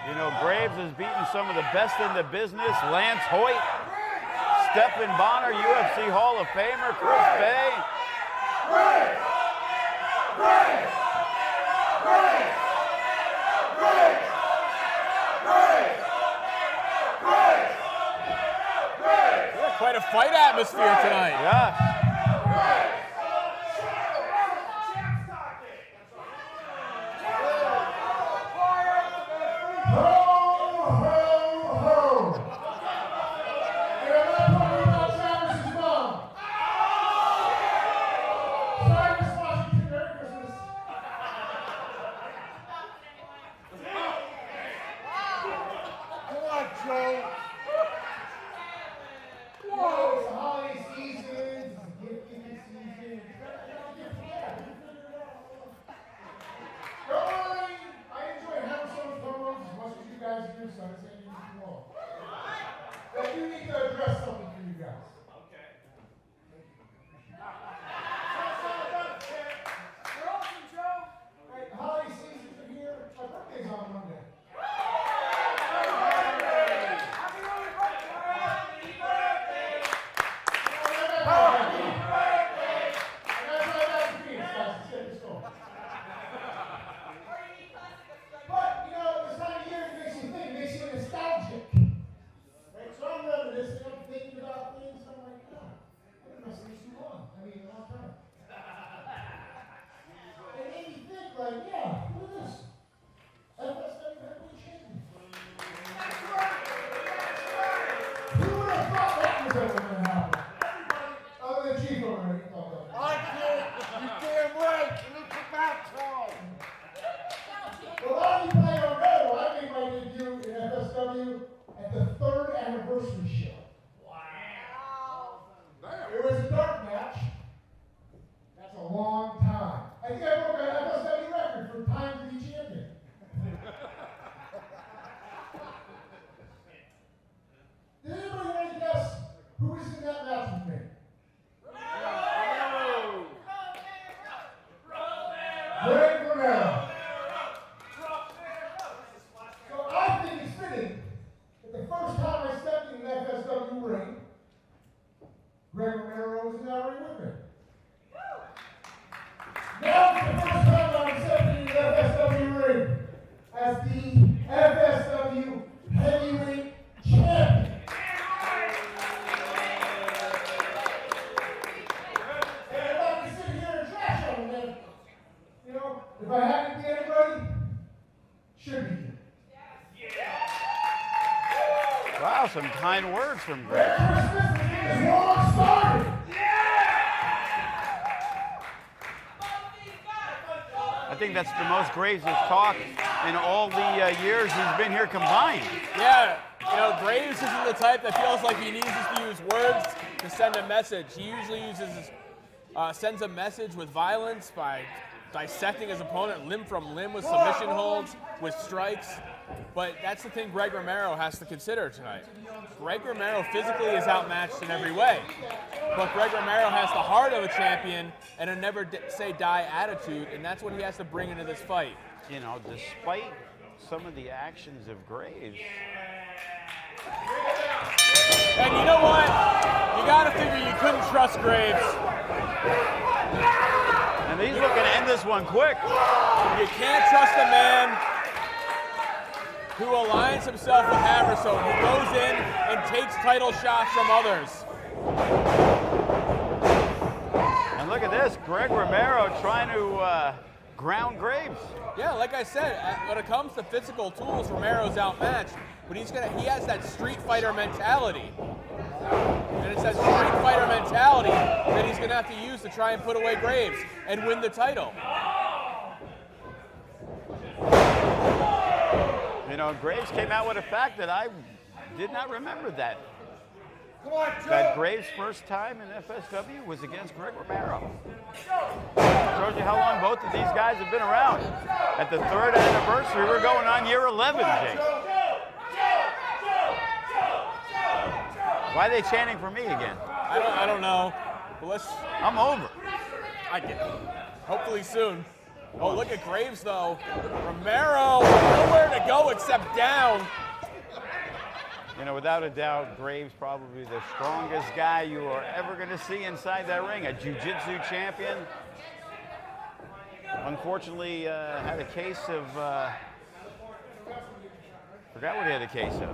You know, Graves has beaten some of the best in the business. Lance Hoyt, Stephen Bonner, UFC Hall of Famer, Chris Bay. Yeah, quite a fight atmosphere tonight. Yeah. At the 3rd anniversary show. Wow. It was a dark match. That's a long time. I think I broke an FSW record for time to be champion. Did anybody want to guess who was in that match with me? Greg Romero. So I think it's fitting that the first time I stepped in an FSW ring, Greg Romero was in that ring with me. Now it's the first time I'm stepping in an FSW ring as the FSW heavyweight champion. And if I can sit here and trash on them, you know, if I haven't been anybody, should be. Wow, some kind words from Greg. I think that's the most Graves has talked in all the years he's been here combined. Yeah, you know, Graves isn't the type that feels like he needs to use words to send a message. He usually sends a message with violence by dissecting his opponent limb from limb with submission holds, with strikes. But that's the thing Greg Romero has to consider tonight. Greg Romero physically is outmatched in every way. But Greg Romero has the heart of a champion and a never say die attitude, and that's what he has to bring into this fight. You know, despite some of the actions of Graves. And you know what? You gotta figure you couldn't trust Graves. And he's looking to end this one quick. You can't trust a man who aligns himself with Hammerstone, who goes in and takes title shots from others. And look at this, Greg Romero trying to ground Graves. Yeah, like I said, when it comes to physical tools, Romero's outmatched, but he has that street fighter mentality. And it's that street fighter mentality that he's gonna have to use to try and put away Graves and win the title. You know, Graves came out with a fact that I did not remember that. That Graves' first time in FSW was against Greg Romero. Shows you how long both of these guys have been around. At the 3rd anniversary, we're going on year 11, Jake. Why are they chanting for me again? I don't know. But I'm over. I get it. Hopefully soon. Oh, look at Graves, though. Romero, nowhere to go except down. You know, without a doubt, Graves probably the strongest guy you are ever going to see inside that ring. A jiu-jitsu champion. Unfortunately, had a case of, forgot what he had a case of.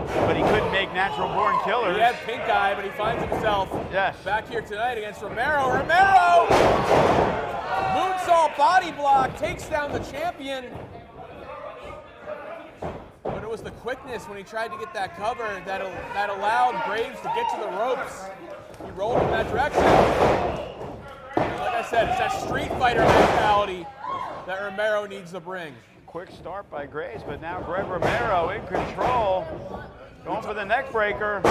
But he couldn't make natural-born killers. He had pink eye, but he finds himself yes. back here tonight against Romero. Romero! Moonsault body block, takes down the champion. But it was the quickness when he tried to get that cover that allowed Graves to get to the ropes. He rolled in that direction. And like I said, it's that street fighter mentality that Romero needs to bring. Quick start by Graves, but now Greg Romero in control. Going for the neck breaker. We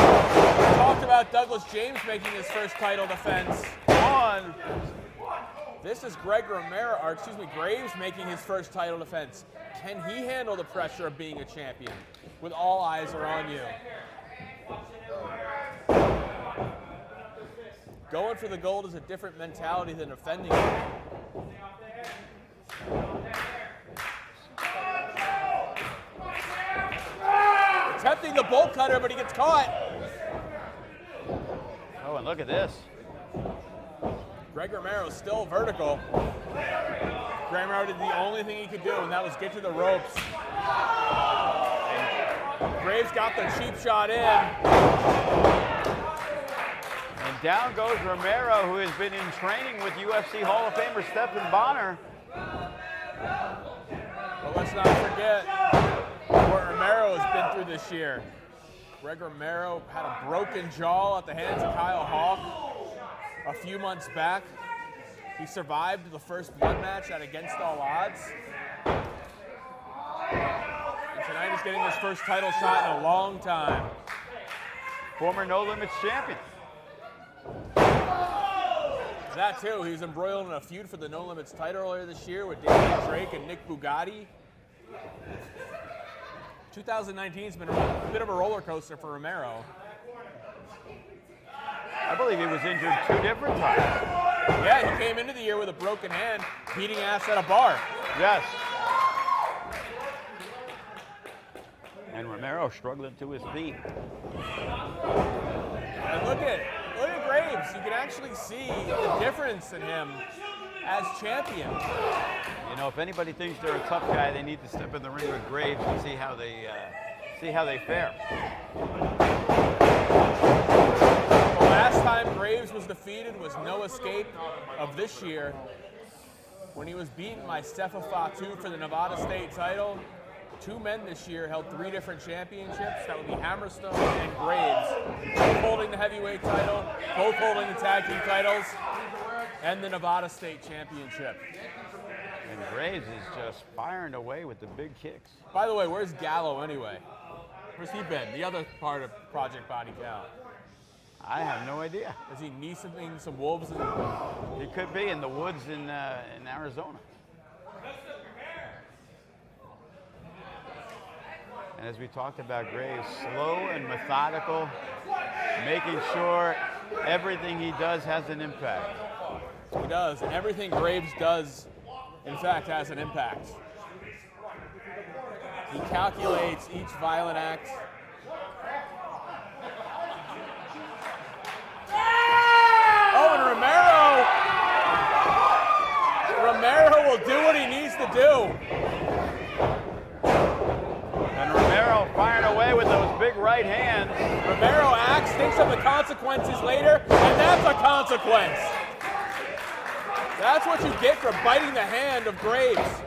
talked about Douglas James making his first title defense. One. This is Graves making his first title defense. Can he handle the pressure of being a champion with all eyes are on you? Going for the gold is a different mentality than defending it. Attempting the bolt cutter, but he gets caught. Oh, and look at this. Greg Romero still vertical. Greg Romero did the only thing he could do, and that was get to the ropes. Graves got the cheap shot in. And down goes Romero, who has been in training with UFC Hall of Famer Stephan Bonner. But let's not forget what Romero has been through this year. Greg Romero had a broken jaw at the hands of Kyle Hawk a few months back. He survived the first blood match at Against All Odds. And tonight he's getting his first title shot in a long time. Former No Limits champion. That too, he was embroiled in a feud for the No Limits title earlier this year with Damian Drake and Nick Bugatti. 2019 has been a bit of a roller coaster for Romero. I believe he was injured 2 different times. Yeah, he came into the year with a broken hand, beating ass at a bar. Yes. And Romero struggling to his feet. And look at Graves. You can actually see the difference in him as champion. You know, if anybody thinks they're a tough guy, they need to step in the ring with Graves and see how they fare. The last time Graves was defeated was No Escape of this year when he was beaten by Stephan Fatu for the Nevada State title. 2 men this year held 3 different championships. That would be Hammerstone and Graves, both holding the heavyweight title, both holding the tag team titles, and the Nevada State championship. And Graves is just firing away with the big kicks. By the way, where's Gallo anyway? Where's he been? The other part of Project Body Count. I have no idea. Is he knee-something some wolves? He could be in the woods in Arizona. And as we talked about Graves, slow and methodical, making sure everything he does has an impact. He does, and everything Graves does, in fact, has an impact. He calculates each violent act. Oh, and Romero will do what he needs to do. And Romero firing away with those big right hands. Romero acts, thinks of the consequences later, and that's a consequence. That's what you get for biting the hand of Graves.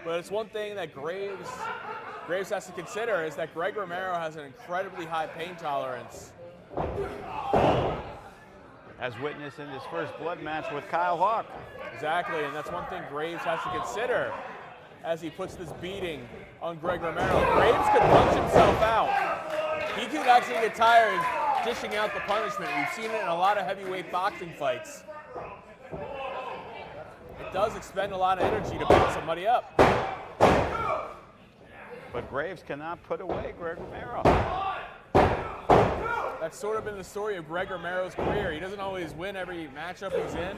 But it's one thing that Graves has to consider is that Greg Romero has an incredibly high pain tolerance. As witnessed in his first blood match with Kyle Hawk. Exactly, and that's one thing Graves has to consider as he puts this beating on Greg Romero. Graves could punch himself out. He could actually get tired dishing out the punishment. We've seen it in a lot of heavyweight boxing fights. It does expend a lot of energy to beat somebody up. But Graves cannot put away Greg Romero. That's sort of been the story of Greg Romero's career. He doesn't always win every matchup he's in,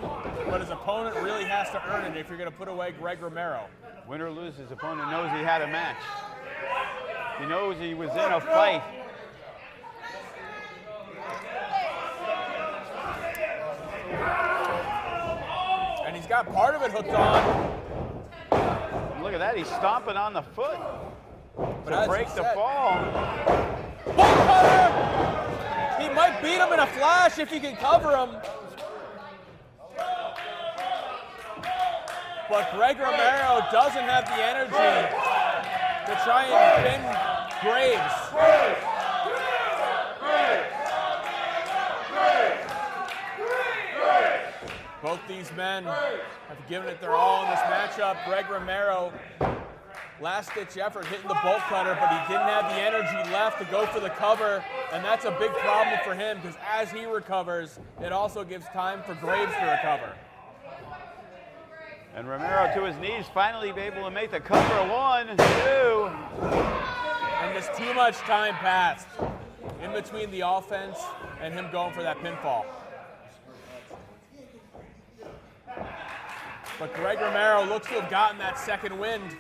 but his opponent really has to earn it if you're going to put away Greg Romero. Win or lose, his opponent knows he had a match. He knows he was in a fight. And he's got part of it hooked on. Look at that, he's stomping on the foot But to break the fall. Bolt cutter! He might beat him in a flash if he can cover him. But Greg Romero doesn't have the energy to try and pin Graves. Both these men have given it their all in this matchup. Greg Romero, last-ditch effort hitting the bolt cutter, but he didn't have the energy left to go for the cover, and that's a big problem for him because as he recovers, it also gives time for Graves to recover. And Romero to his knees, finally be able to make the cover. 1, 2. And just too much time passed in between the offense and him going for that pinfall. But Greg Romero looks to have gotten that second wind.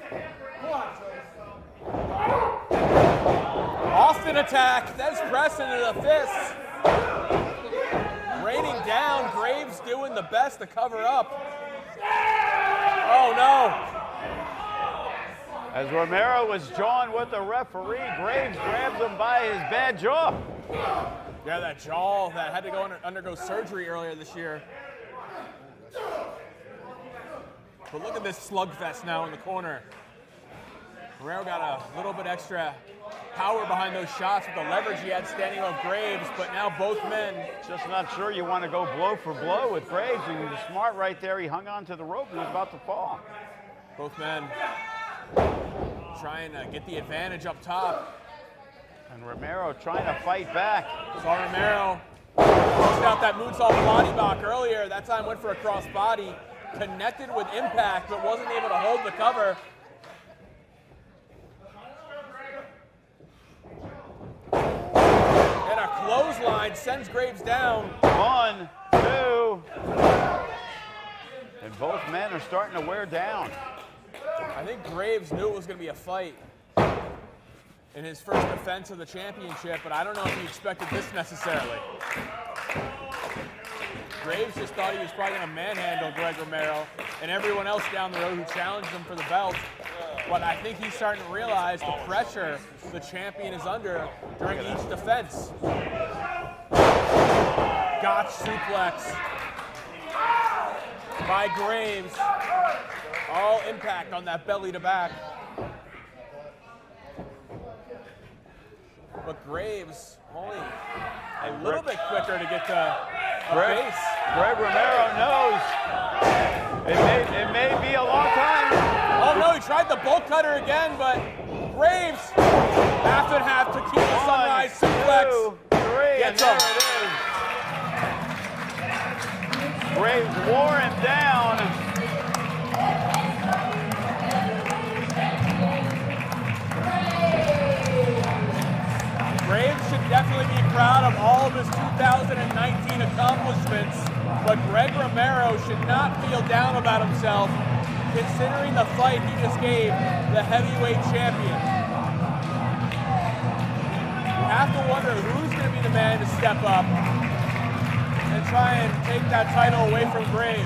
Austin attack, that's press into the fists. Raining down, Graves doing the best to cover up. Oh no. As Romero was jawing with the referee, Graves grabs him by his bad jaw. Yeah, that jaw that had to go undergo surgery earlier this year. But look at this slugfest now in the corner. Romero got a little bit extra power behind those shots with the leverage he had standing on Graves, but now both men. Just not sure you want to go blow for blow with Graves, and he was smart right there. He hung on to the rope and was about to fall. Both men trying to get the advantage up top. And Romero trying to fight back. Saw Romero pushed out that moonsault body block earlier. That time went for a cross body. Connected with impact, but wasn't able to hold the cover. And a clothesline sends Graves down. 1, 2. And both men are starting to wear down. I think Graves knew it was going to be a fight in his first defense of the championship, but I don't know if he expected this necessarily. Graves just thought he was probably going to manhandle Greg Romero and everyone else down the road who challenged him for the belt. But I think he's starting to realize the pressure the champion is under during each defense. Gotch suplex by Graves. All impact on that belly to back. But Graves only a little bit quicker to get to a base. Greg Romero knows it may be a long time. Oh no, he tried the bolt cutter again, but Graves half and half to keep the sunrise suplex. 2, 3, Gets and him. there it is. Graves wore him down. Graves should definitely be proud of all of his 2019 accomplishments, but Greg Romero should not feel down about himself considering the fight he just gave the heavyweight champion. You have to wonder who's going to be the man to step up and try and take that title away from Graves.